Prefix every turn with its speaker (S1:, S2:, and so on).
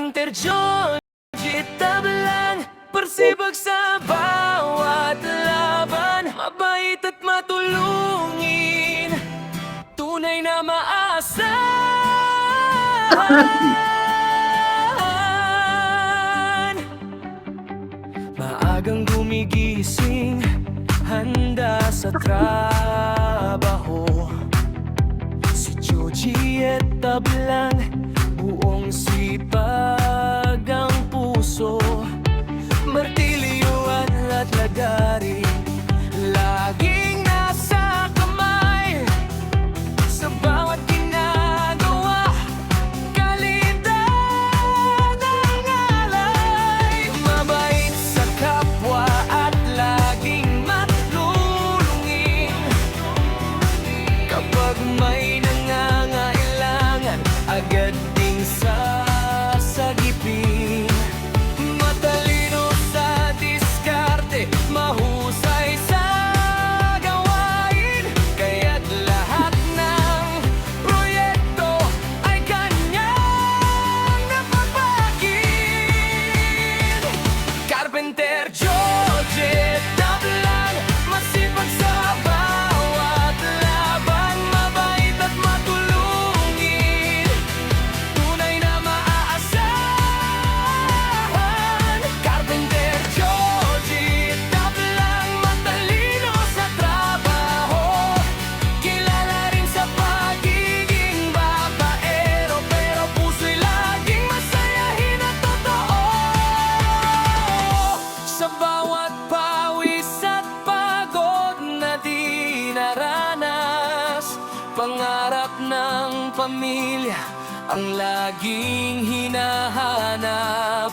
S1: Terjun, tablang persibag sa bawat laban, mabait at matulungin, tunay na maasahan. Maagang gumigising, handa sa trabaho, si Juliet tablang, buong sipag ang puso, martilyo at lagari, laging nasa kamay, sa bawat ginagawa, kalidad ang alay. Mabait sa kapwa at laging matulungin, kapag may nangangailangan, agad ding sasagipin. Matalino sa diskarte, mahusay sa gawain, kaya't lahat ng proyekto ay kanyang napapakit. Carpenter George Tablang, masipag sa bawat laban, mabait at matulungin, tunay na maaasahan. Carpenter George Tablang, matalino sa trabaho, kilala rin sa pagiging babaero, pero puso'y laging masayahin at totoo. Sa bawat pawis at pagod na di naranas, pangarap ng pamilya ang laging hinahanap.